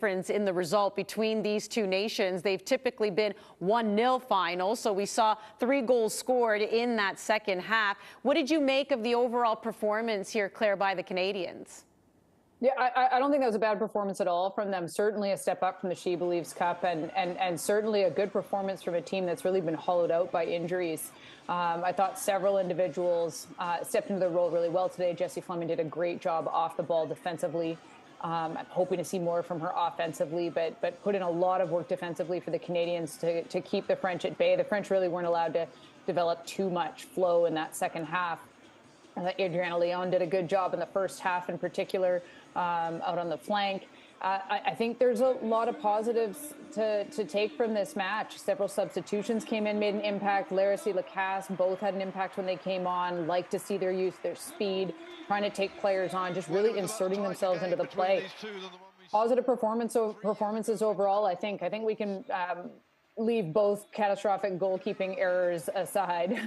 difference in the result between these two nations. They've typically been 1-0 finals, so we saw 3 goals scored in that second half. What did you make of the overall performance here, Claire, by the Canadians? Yeah, I don't think that was a bad performance at all from them. Certainly a step up from the She Believes Cup, and certainly a good performance from a team that's really been hollowed out by injuries. I thought several individuals stepped into their role really well today. Jessie Fleming did a great job off the ball defensively. I'm hoping to see more from her offensively, but put in a lot of work defensively for the Canadians to keep the French at bay. The French really weren't allowed to develop too much flow in that second half. Adriana Leon did a good job in the first half in particular, out on the flank. I think there's a lot of positives to take from this match. Several substitutions came in, made an impact. Larissy, Lacasse both had an impact when they came on. Like to see their use, their speed, trying to take players on, just really inserting themselves into the play. Positive performances overall, I think. I think we can leave both catastrophic goalkeeping errors aside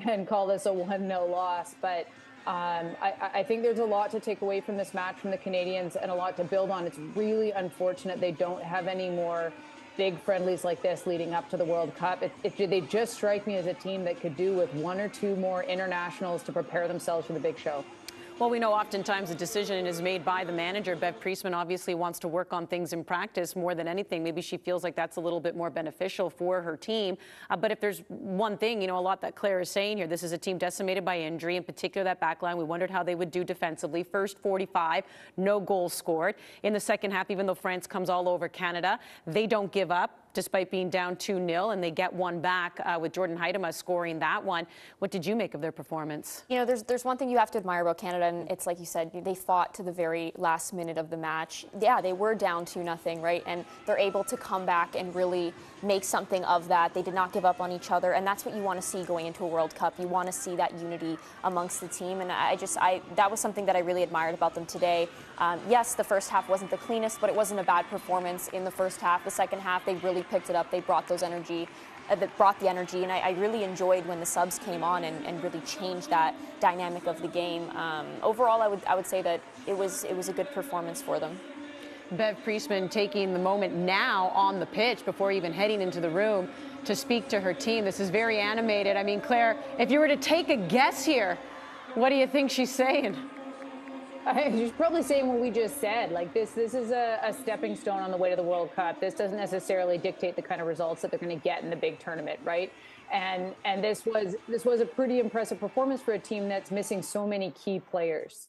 and call this a 1-0 loss. But I think there's a lot to take away from this match from the Canadians and a lot to build on. It's really unfortunate they don't have any more big friendlies like this leading up to the World Cup. They just strike me as a team that could do with 1 or 2 more internationals to prepare themselves for the big show. Well, we know oftentimes a decision is made by the manager. Bev Priestman obviously wants to work on things in practice more than anything. Maybe she feels like that's a little bit more beneficial for her team. But if there's one thing, a lot that Claire is saying here, this is a team decimated by injury, in particular that back line. We wondered how they would do defensively. First 45, no goals scored. In the second half, even though France comes all over Canada, they don't give up despite being down 2-0, and they get one back with Jordyn Huitema scoring that one. What did you make of their performance? There's one thing you have to admire about Canada, and it's like you said, they fought to the very last minute of the match. Yeah, they were down 2-0, right? And they're able to come back and really make something of that. They did not give up on each other, and that's what you want to see going into a World Cup. You want to see that unity amongst the team, and that was something that I really admired about them today. Yes, the first half wasn't the cleanest, but it wasn't a bad performance in the first half. The second half, they really picked it up. They brought the energy, and I really enjoyed when the subs came on and really changed that dynamic of the game. Overall, I would say that it was a good performance for them. Bev Priestman taking the moment now on the pitch before even heading into the room to speak to her team. This is very animated. I mean, Claire, if you were to take a guess here, what do you think she's saying? She's probably saying what we just said. Like this is a stepping stone on the way to the World Cup. This doesn't necessarily dictate the kind of results that they're going to get in the big tournament, right? And this was a pretty impressive performance for a team that's missing so many key players.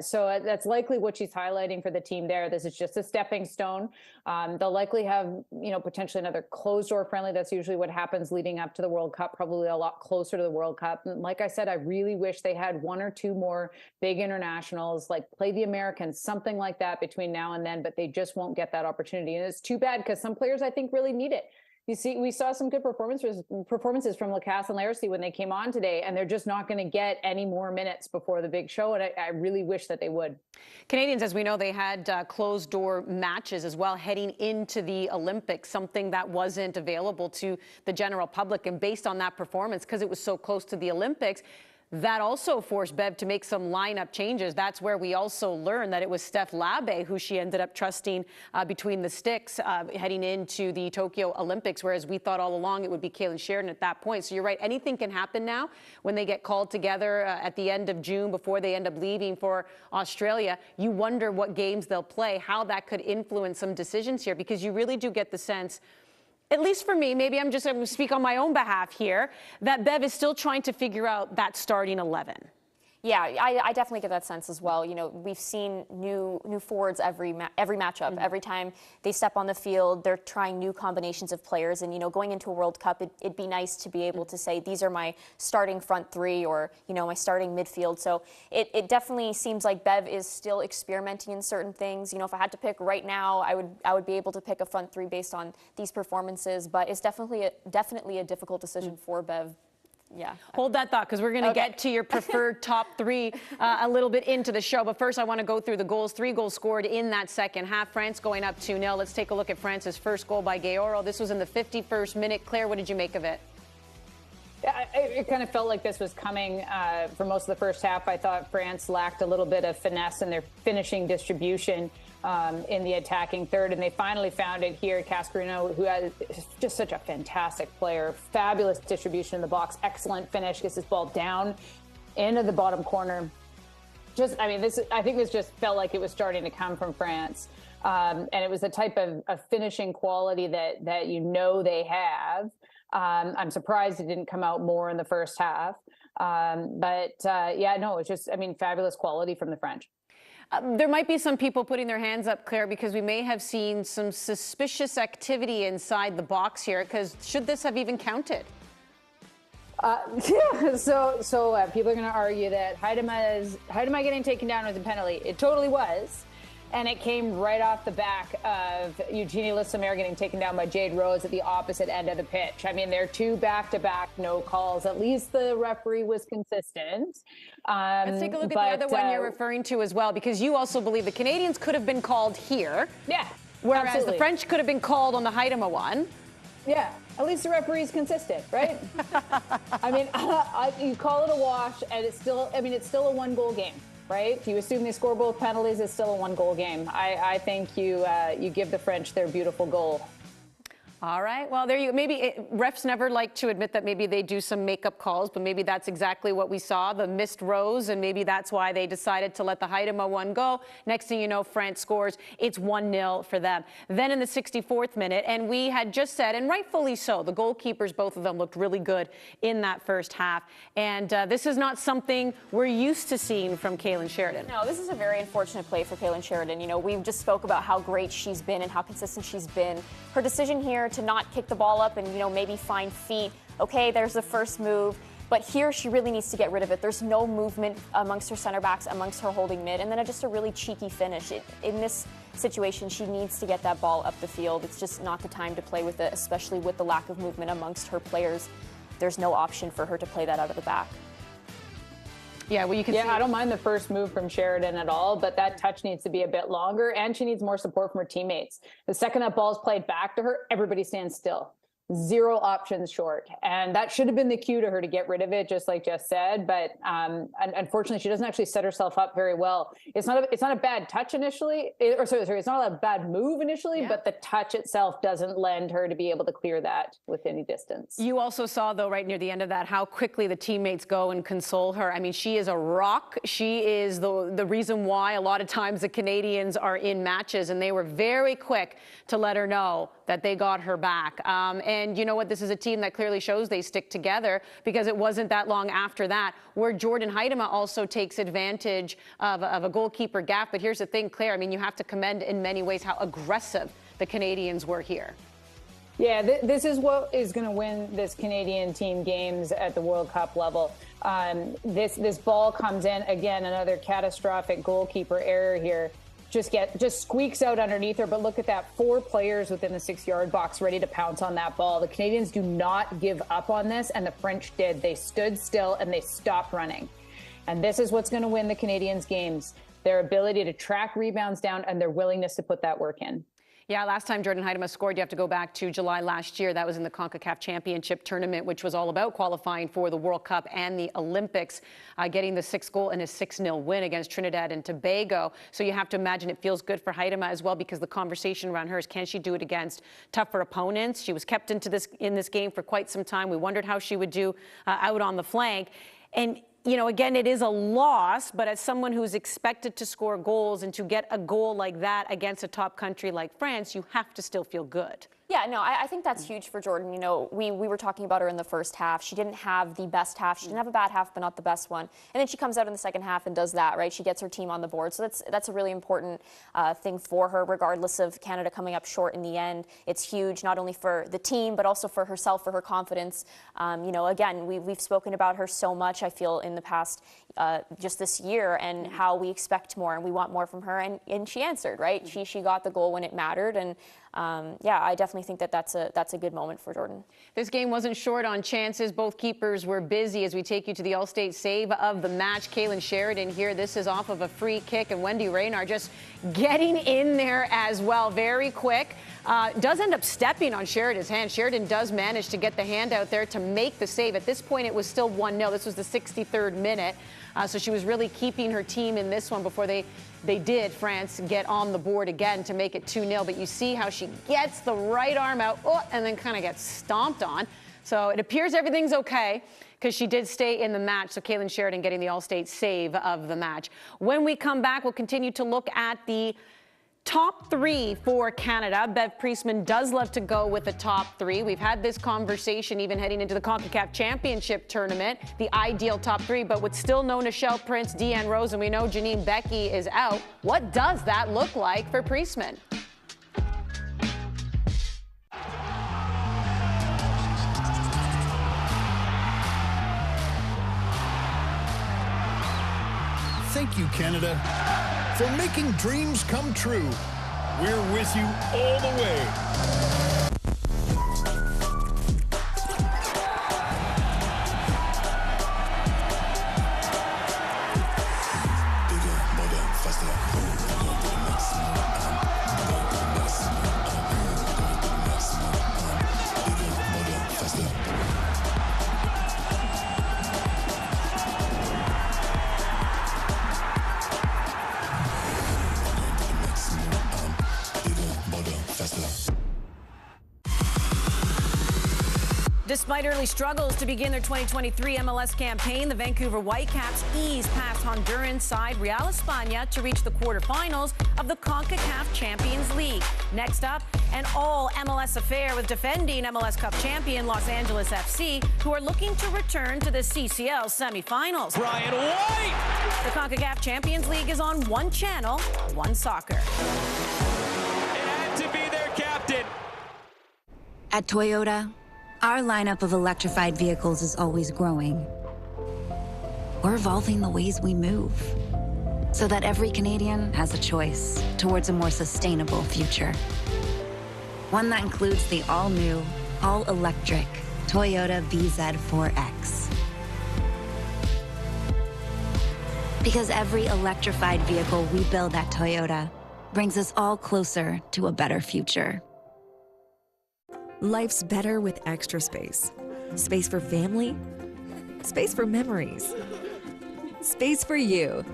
So that's likely what she's highlighting for the team there. This is just a stepping stone. They'll likely have, potentially another closed-door friendly. That's usually what happens leading up to the World Cup, probably a lot closer to the World Cup. And like I said, I really wish they had 1 or 2 more big internationals, like play the Americans, something like that between now and then, but they just won't get that opportunity. And it's too bad because some players, I think, really need it. You see, we saw some good performances from Lacasse and Larissy when they came on today, and they're just not going to get any more minutes before the big show, and I really wish that they would. Canadians, as we know, they had closed-door matches as well heading into the Olympics, something that wasn't available to the general public. And based on that performance, because it was so close to the Olympics, that also forced Bev to make some lineup changes. That's where we also learned that it was Steph Labbe who she ended up trusting between the sticks heading into the Tokyo Olympics, whereas we thought all along it would be Kailen Sheridan at that point. So you're right, anything can happen now when they get called together at the end of June before they end up leaving for Australia. You wonder what games they'll play, how that could influence some decisions here, because you really do get the sense, at least for me, maybe I'm going to speak on my own behalf here, that Bev is still trying to figure out that starting 11. Yeah, I definitely get that sense as well. We've seen new forwards every matchup. Every time they step on the field, they're trying new combinations of players. And, going into a World Cup, it'd be nice to be able to say, these are my starting front 3 or, my starting midfield. So it definitely seems like Bev is still experimenting in certain things. If I had to pick right now, I would be able to pick a front 3 based on these performances. But it's definitely a difficult decision for Bev. Yeah. Hold that thought, because we're going to get to your preferred top 3 a little bit into the show. But first, I want to go through the goals. 3 goals scored in that second half. France going up 2-0. Let's take a look at France's first goal by Gayoro. This was in the 51st minute. Claire, what did you make of it? Yeah, it kind of felt like this was coming for most of the first half. I thought France lacked a little bit of finesse in their finishing distribution. in the attacking third, and they finally found it here. Cascarino, who is just such a fantastic player, fabulous distribution in the box, excellent finish, gets this ball down into the bottom corner. I think this just felt like it was starting to come from France. And it was the type of finishing quality that they have. I'm surprised it didn't come out more in the first half. It's just, fabulous quality from the French. There might be some people putting their hands up, Claire, because we may have seen some suspicious activity inside the box here, because should this have even counted? So people are going to argue that Huitema getting taken down was a penalty. It totally was. And it came right off the back of Eugenie Le Sommer getting taken down by Jade Rose at the opposite end of the pitch. They're two back-to-back no calls. At least the referee was consistent. Let's take a look at the other one you're referring to as well, because you also believe the Canadians could have been called here. Yeah, whereas absolutely. The French could have been called on the Huitema one. Yeah, at least the referee's consistent, right? You call it a wash, and it's still a one-goal game. Right? If you assume they score both penalties, it's still a one-goal game. I think you give the French their beautiful goal. All right. Well, there you go. Maybe refs never like to admit that maybe they do some makeup calls, but maybe that's exactly what we saw, the missed rows, and maybe that's why they decided to let the Huitema one go. Next thing you know, France scores. It's 1-0 for them. Then in the 64th minute, and we had just said, and rightfully so, the goalkeepers, both of them, looked really good in that first half. And this is not something we're used to seeing from Kailen Sheridan. No, this is a very unfortunate play for Kailen Sheridan. We just spoke about how great she's been and how consistent she's been. Her decision here to not kick the ball up and, maybe find feet. Okay, there's the first move. But here she really needs to get rid of it. There's no movement amongst her center backs, amongst her holding mid, and then just a really cheeky finish. In this situation, she needs to get that ball up the field. It's just not the time to play with it, especially with the lack of movement amongst her players. There's no option for her to play that out of the back. Yeah, well, you can see. I don't mind the first move from Sheridan at all, but that touch needs to be a bit longer, and she needs more support from her teammates. The second that ball's played back to her, everybody stands still. Zero options short. And that should have been the cue to her to get rid of it, just like Jess said. But unfortunately, she doesn't actually set herself up very well. It's not a bad touch initially, it's not a bad move initially, but the touch itself doesn't lend her to be able to clear that with any distance. You also saw, though, right near the end of that, how quickly the teammates go and console her. She is a rock. She is the reason why a lot of times the Canadians are in matches, and they were very quick to let her know that they got her back. And you know what? This is a team that clearly shows they stick together, because it wasn't that long after that where Jordyn Huitema also takes advantage of a goalkeeper gap. But here's the thing, Claire, you have to commend in many ways how aggressive the Canadians were here. Yeah, this is what is going to win this Canadian team games at the World Cup level. This ball comes in, again, another catastrophic goalkeeper error here. Just squeaks out underneath her, but look at that, 4 players within the 6-yard box ready to pounce on that ball. The Canadians do not give up on this, and the French did. They stood still and they stopped running. And this is what's going to win the Canadians games: their ability to track rebounds down and their willingness to put that work in. Yeah, last time Jordyn Huitema scored, you have to go back to July last year. That was in the CONCACAF Championship tournament, which was all about qualifying for the World Cup and the Olympics, getting the 6th goal in a 6-0 win against Trinidad and Tobago. So you have to imagine it feels good for Huitema as well, because the conversation around her is, can she do it against tougher opponents? She was kept in this game for quite some time. We wondered how she would do out on the flank. And again, it is a loss, but as someone who's expected to score goals and to get a goal like that against a top country like France, you have to still feel good. Yeah, no, I think that's huge for Jordyn. We were talking about her in the first half. She didn't have the best half. She didn't have a bad half, but not the best one. And then she comes out in the second half and does that, right? She gets her team on the board. So that's a really important thing for her, regardless of Canada coming up short in the end. It's huge, not only for the team, but also for herself, for her confidence. Again, we've spoken about her so much, I feel, in the past, just this year, and how we expect more and we want more from her. And she answered, right? She got the goal when it mattered. And I definitely think that's a good moment for Jordyn. This game wasn't short on chances. Both keepers were busy as we take you to the All-State save of the match. Kailen Sheridan here. This is off of a free kick, and Wendy Raynar just getting in there as well. Very quick. does end up stepping on Sheridan's hand. Sheridan does manage to get the hand out there to make the save. At this point, it was still 1-0. This was the 63rd minute. So she was really keeping her team in this one before they did, France, get on the board again to make it 2-0. But you see how she gets the right arm out and then kind of gets stomped on. So it appears everything's okay because she did stay in the match. So Kailen Sheridan getting the All-State save of the match. When we come back, we'll continue to look at the top three for Canada. Bev Priestman does love to go with the top three. We've had this conversation even heading into the CONCACAF Championship tournament, the ideal top three, but with still no Nichelle Prince, Deanne Rose, and we know Janine Becky is out. What does that look like for Priestman? Thank you, Canada, for making dreams come true. We're with you all the way. Despite early struggles to begin their 2023 MLS campaign, the Vancouver Whitecaps eased past Honduran side Real España to reach the quarterfinals of the CONCACAF Champions League. Next up, an all-MLS affair with defending MLS Cup champion Los Angeles FC, who are looking to return to the CCL semifinals. Brian White! The CONCACAF Champions League is on one channel, One Soccer. It had to be their captain. At Toyota, our lineup of electrified vehicles is always growing. We're evolving the ways we move so that every Canadian has a choice towards a more sustainable future. One that includes the all-new, all-electric Toyota BZ4X. Because every electrified vehicle we build at Toyota brings us all closer to a better future. Life's better with extra space. Space for family, space for memories, space for you.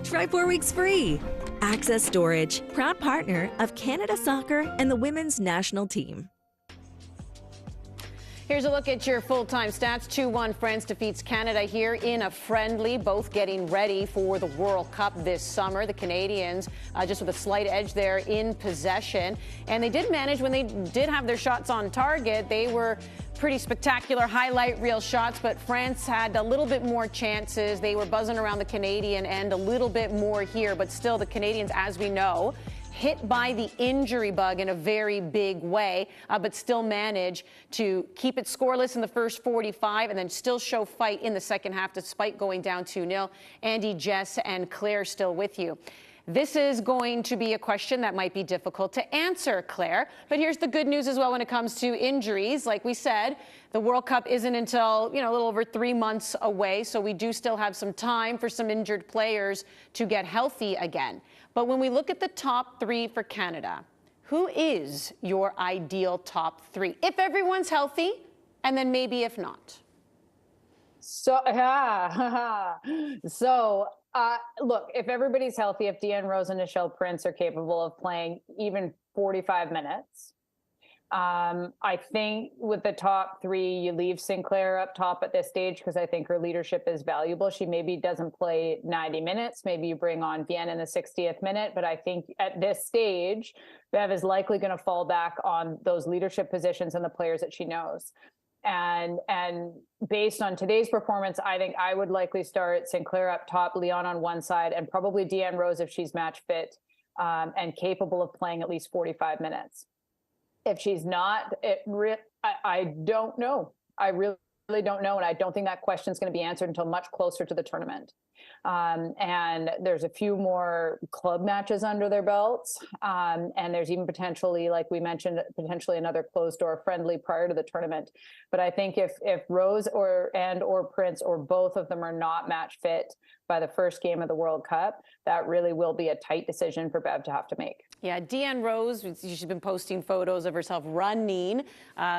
Try 4 weeks free. Access Storage, proud partner of Canada Soccer and the women's national team. Here's a look at your full-time stats. 2-1 France defeats Canada here in a friendly, both getting ready for the World Cup this summer. The Canadians just with a slight edge there in possession. And they did manage, when they did have their shots on target, they were pretty spectacular highlight reel shots, but France had a little bit more chances. They were buzzing around the Canadian end a little bit more here, but still the Canadians, as we know, hit by the injury bug in a very big way, but still manage to keep it scoreless in the first 45 and then still show fight in the second half despite going down 2-0. Andy, Jess, and Claire still with you. This is going to be a question that might be difficult to answer, Claire, but here's the good news as well when it comes to injuries. Like we said, the World Cup isn't until, a little over 3 months away, so we do still have some time for some injured players to get healthy again. But when we look at the top three for Canada, who is your ideal top three? If everyone's healthy, and then maybe if not. Look, if everybody's healthy, if Deanne Rose and Nichelle Prince are capable of playing even 45 minutes, I think with the top three, you leave Sinclair up top at this stage because I think her leadership is valuable. She maybe doesn't play 90 minutes. Maybe you bring on Vienne in the 60th minute. But I think at this stage, Bev is likely going to fall back on those leadership positions and the players that she knows. And based on today's performance, I think I would likely start Sinclair up top, Leon on one side, and probably Deanne Rose if she's match fit and capable of playing at least 45 minutes. If she's not, I don't know. I really don't know. And I don't think that question is going to be answered until much closer to the tournament. And there's a few more club matches under their belts. And there's even potentially, like we mentioned, potentially another closed door friendly prior to the tournament. But I think if Rose or Prince or both of them are not match fit by the first game of the World Cup, that really will be a tight decision for Bev to have to make. Yeah, Deanne Rose, she's been posting photos of herself running.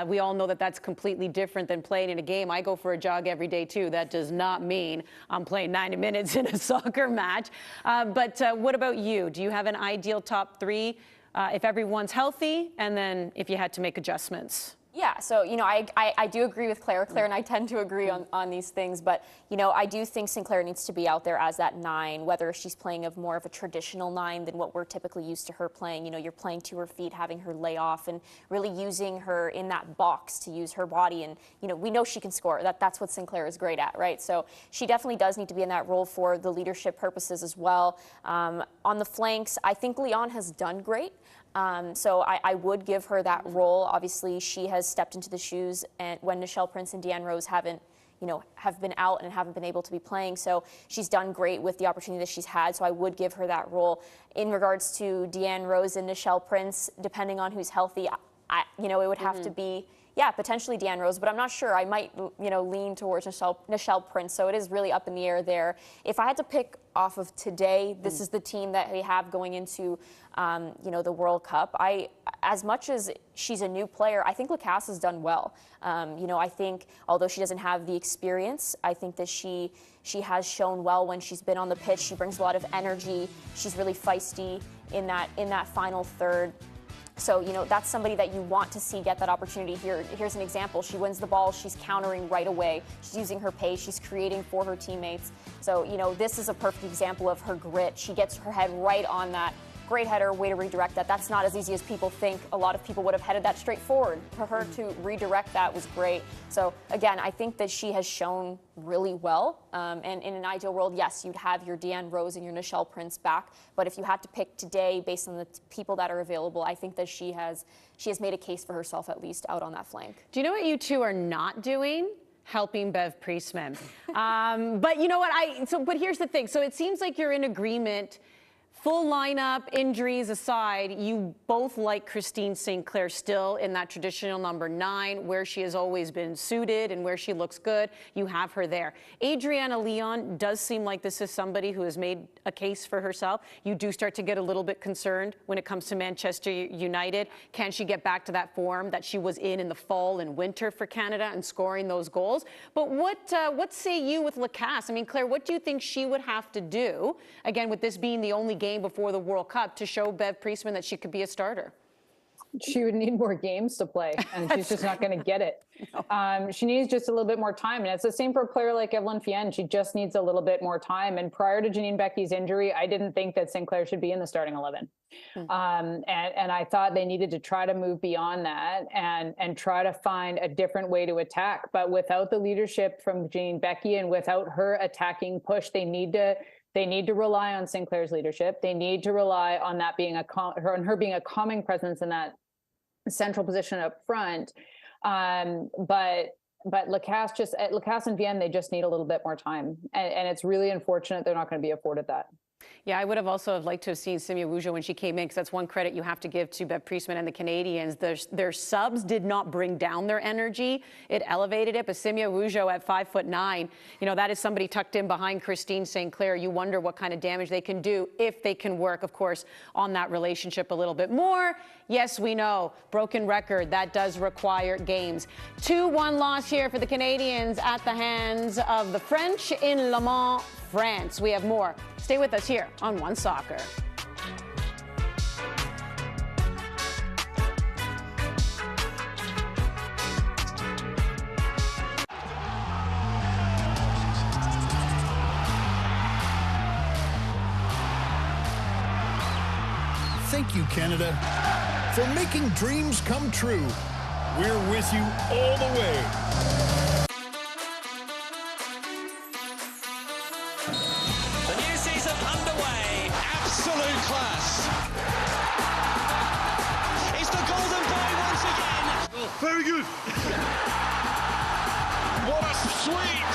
We all know that that's completely different than playing in a game. I go for a jog every day, too. That does not mean I'm playing 90 minutes in a soccer match. But what about you? Do you have an ideal top three if everyone's healthy, and then if you had to make adjustments? Yeah, so, you know, I do agree with Claire. Claire and I tend to agree on these things, but, you know, I do think Sinclair needs to be out there as that 9, whether she's playing of more of a traditional 9 than what we're typically used to her playing. You know, you're playing to her feet, having her lay off, and really using her in that box to use her body. And, you know, we know she can score. That's what Sinclair is great at, right? So she definitely does need to be in that role for the leadership purposes as well. On the flanks, I think Leon has done great. So I would give her that role. Obviously, she has stepped into the shoes and when Nichelle Prince and Deanne Rose have been out and haven't been able to be playing. So she's done great with the opportunity that she's had. So I would give her that role. In regards to Deanne Rose and Nichelle Prince, depending on who's healthy, it would have to be, yeah, potentially Deanne Rose, but I'm not sure. I might, lean towards Nichelle Prince. So it is really up in the air there. If I had to pick off of today, this is the team that we have going into, the World Cup. As much as she's a new player, I think Lacasse has done well. I think although she doesn't have the experience, I think that she has shown well when she's been on the pitch. She brings a lot of energy. She's really feisty in that final third. So, that's somebody that you want to see get that opportunity. Here's an example. She wins the ball. She's countering right away. She's using her pace. She's creating for her teammates. So, this is a perfect example of her grit. She gets her head right on that. Great header, way to redirect that. That's not as easy as people think. A lot of people would have headed that straight forward. For her to redirect that was great. So, again, I think that she has shown really well. And in an ideal world, yes, you'd have your Deanne Rose and your Nichelle Prince back. But if you had to pick today based on the people that are available, I think that she has made a case for herself, at least, out on that flank. Do you know what you two are not doing? Helping Bev Priestman. But you know what? But here's the thing. So it seems like you're in agreement. Full lineup, injuries aside, you both like Christine Sinclair still in that traditional number 9, where she has always been suited and where she looks good. You have her there. Adriana Leon does seem like this is somebody who has made a case for herself. You do start to get a little bit concerned when it comes to Manchester United. Can she get back to that form that she was in the fall and winter for Canada and scoring those goals? But what say you with Lacasse? I mean, Claire, what do you think she would have to do, again, with this being the only game before the World Cup, to show Bev Priestman that she could be a starter? She would need more games to play, and she's just not going to get it. No. She needs just a little bit more time, and it's the same for a player like Evelyn Fienne. She just needs a little bit more time. And prior to Janine Becky's injury, I didn't think that Sinclair should be in the starting 11. And I thought they needed to try to move beyond that and try to find a different way to attack. But without the leadership from Janine Becky and without her attacking push, they need to rely on Sinclair's leadership. They need to rely on that being her being a calming presence in that central position up front. But Lacasse and Vienne, they just need a little bit more time. And it's really unfortunate they're not going to be afforded that. Yeah, I would have also liked to have seen Simia Rouges when she came in, because that's one credit you have to give to Bev Priestman and the Canadians. Their subs did not bring down their energy. It elevated it. But Simia Rouges at 5'9", that is somebody tucked in behind Christine Sinclair. You wonder what kind of damage they can do if they can work, of course, on that relationship a little bit more. Yes, we know, broken record, that does require games. 2-1 loss here for the Canadians at the hands of the French in Le Mans, France. We have more. Stay with us here on One Soccer. Thank you, Canada, for making dreams come true. We're with you all the way. Absolute class. It's the golden boy once again. Very good. What a sweet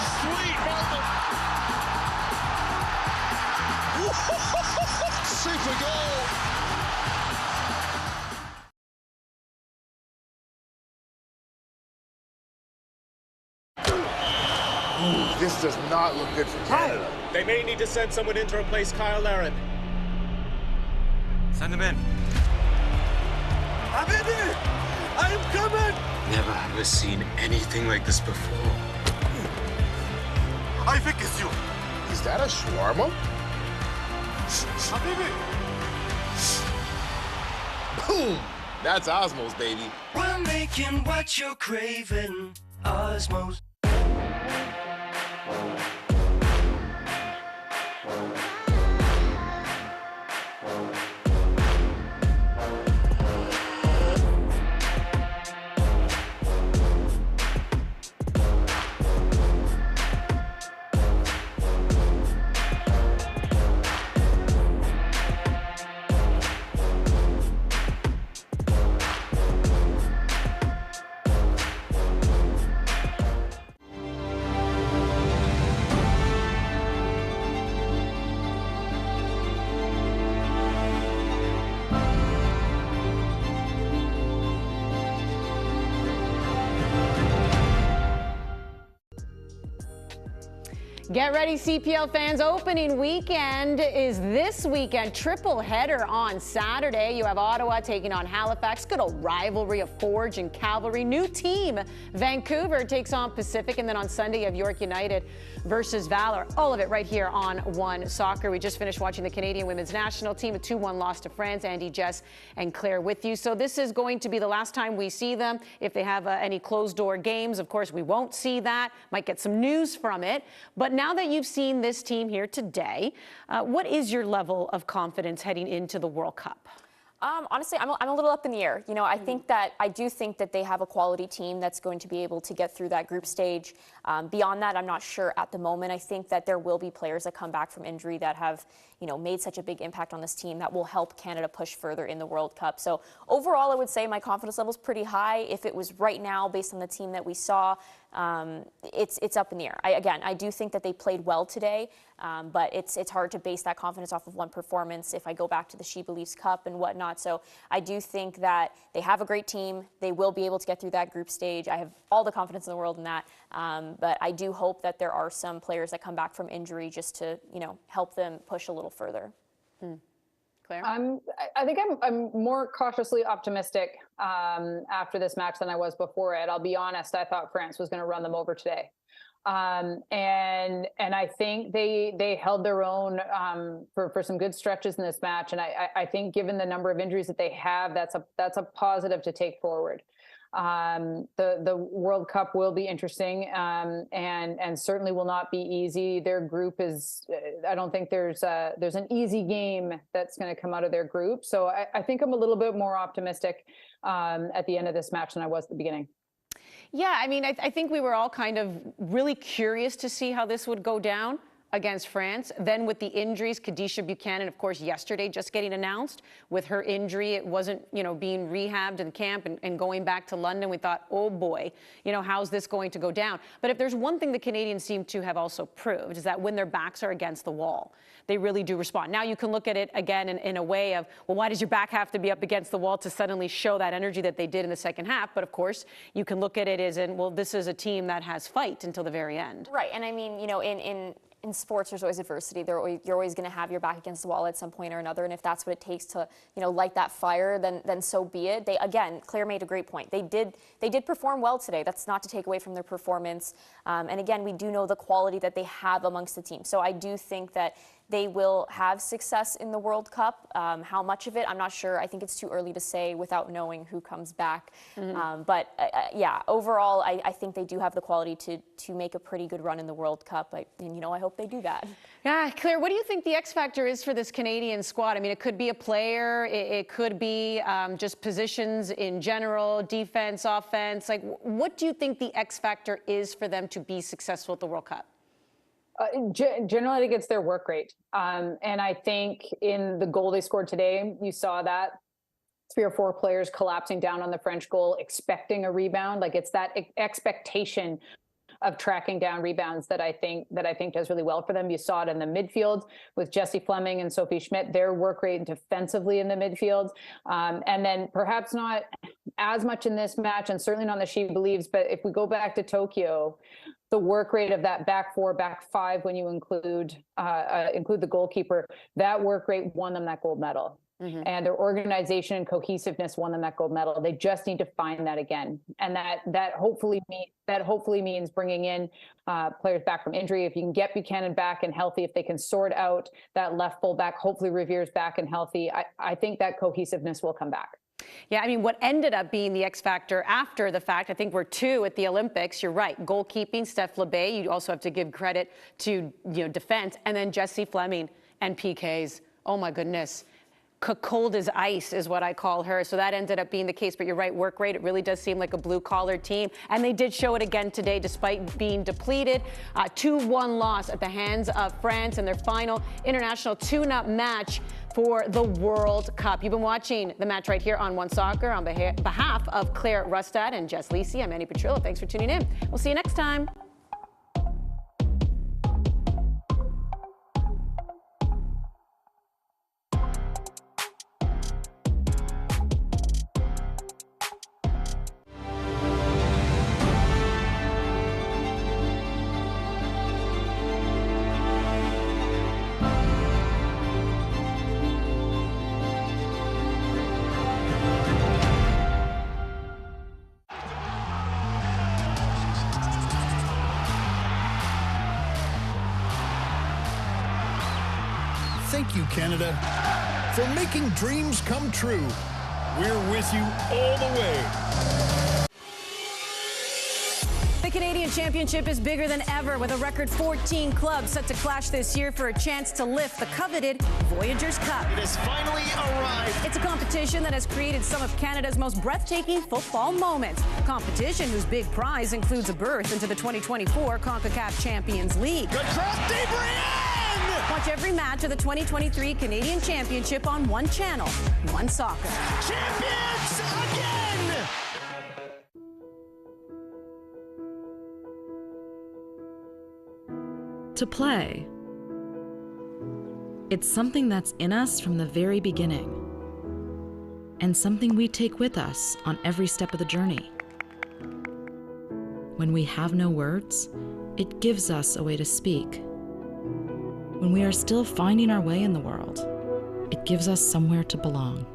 moment. Super goal. This does not look good for Canada. They may need to send someone in to replace Kyle Laren. Send him in. never seen anything like this before. I think it's you. Is that a shawarma? Boom! That's Osmos, baby. We're making what you're craving, Osmos. Get ready, CPL fans. Opening weekend is this weekend. Triple header on Saturday. You have Ottawa taking on Halifax. Good old rivalry of Forge and Cavalry. New team, Vancouver takes on Pacific. And then on Sunday, you have York United versus Valor. All of it right here on One Soccer. We just finished watching the Canadian women's national team, a 2-1 loss to France. Andy, Jess, and Claire with you. So this is going to be the last time we see them. If they have any closed-door games, of course, we won't see that. Might get some news from it. But now that you've seen this team here today, what is your level of confidence heading into the World Cup? Honestly, I'm a little up in the air. You know, I do think that they have a quality team that's going to be able to get through that group stage. Beyond that, I'm not sure at the moment. I think that there will be players that come back from injury that have, you know, made such a big impact on this team that will help Canada push further in the World Cup. So overall, I would say my confidence level is pretty high. If it was right now, based on the team that we saw, it's up in the air. I do think that they played well today, but it's hard to base that confidence off of one performance if I go back to the She Believes Cup and whatnot. So I do think that they have a great team. They will be able to get through that group stage. I have all the confidence in the world in that. But I do hope that there are some players that come back from injury just to, you know, help them push a little further. Claire? I think I'm more cautiously optimistic after this match than I was before it. I'll be honest, I thought France was going to run them over today. And I think they held their own for some good stretches in this match. And I think given the number of injuries that they have, that's a positive to take forward. The World Cup will be interesting and certainly will not be easy. Their group is, I don't think there's an easy game that's going to come out of their group. So I think I'm a little bit more optimistic at the end of this match than I was at the beginning. Yeah, I mean, I think we were all kind of really curious to see how this would go down against France. Then with the injuries, Kadisha Buchanan, of course, yesterday just getting announced with her injury. It wasn't, you know, being rehabbed in camp and going back to London. We thought, oh boy, you know, how's this going to go down? But if there's one thing the Canadians seem to have also proved is that when their backs are against the wall, they really do respond. Now you can look at it again in a way of, well, why does your back have to be up against the wall to suddenly show that energy that they did in the second half? But of course, you can look at it as in, well, this is a team that has fight until the very end. Right, and I mean, you know, in sports, there's always adversity. You're always going to have your back against the wall at some point or another, and if that's what it takes to, you know, light that fire, then so be it. Again, Claire made a great point. They did perform well today. That's not to take away from their performance. And again, we do know the quality that they have amongst the team. So I do think that they will have success in the World Cup. How much of it, I'm not sure. I think it's too early to say without knowing who comes back. But yeah, overall, I think they do have the quality to make a pretty good run in the World Cup. And, you know, I hope they do that. Yeah, Claire, what do you think the X factor is for this Canadian squad? I mean, it could be a player. It could be just positions in general, defense, offense. Like, what do you think the X factor is for them to be successful at the World Cup? Generally, I think it's their work rate. And I think in the goal they scored today, you saw that 3 or 4 players collapsing down on the French goal, expecting a rebound. Like, it's that expectation of tracking down rebounds that I think does really well for them. You saw it in the midfield with Jessie Fleming and Sophie Schmidt, their work rate defensively in the midfield. And then perhaps not as much in this match, and certainly not in the She Believes, but if we go back to Tokyo, the work rate of that back 4, back 5, when you include the goalkeeper, that work rate won them that gold medal. and their organization and cohesiveness won them that gold medal. They just need to find that again, and that hopefully means bringing in players back from injury. If you can get Buchanan back and healthy, if they can sort out that left fullback, hopefully Revere's back and healthy, I think that cohesiveness will come back. Yeah, I mean, what ended up being the X factor after the fact, I think we're 2 at the Olympics. You're right. Goalkeeping, Steph Lebay. You also have to give credit to, defense. And then Jessie Fleming and PKs. Oh, my goodness. Cold as ice is what I call her. So that ended up being the case. But you're right, work rate, it really does seem like a blue-collar team. And they did show it again today, despite being depleted. 2-1 loss at the hands of France in their final international tune-up match for the World Cup. You've been watching the match right here on One Soccer. On behalf of Claire Rustad and Jess Lisi, I'm Manny Petrillo. Thanks for tuning in. We'll see you next time. Thank you, Canada, for making dreams come true. We're with you all the way. The Canadian Championship is bigger than ever, with a record 14 clubs set to clash this year for a chance to lift the coveted Voyageurs Cup. It has finally arrived. It's a competition that has created some of Canada's most breathtaking football moments. A competition whose big prize includes a berth into the 2024 CONCACAF Champions League. Good cross, DeBrienne! Watch every match of the 2023 Canadian Championship on one channel, One Soccer. Champions again! To play. It's something that's in us from the very beginning, and something we take with us on every step of the journey. When we have no words, it gives us a way to speak. When we are still finding our way in the world, it gives us somewhere to belong.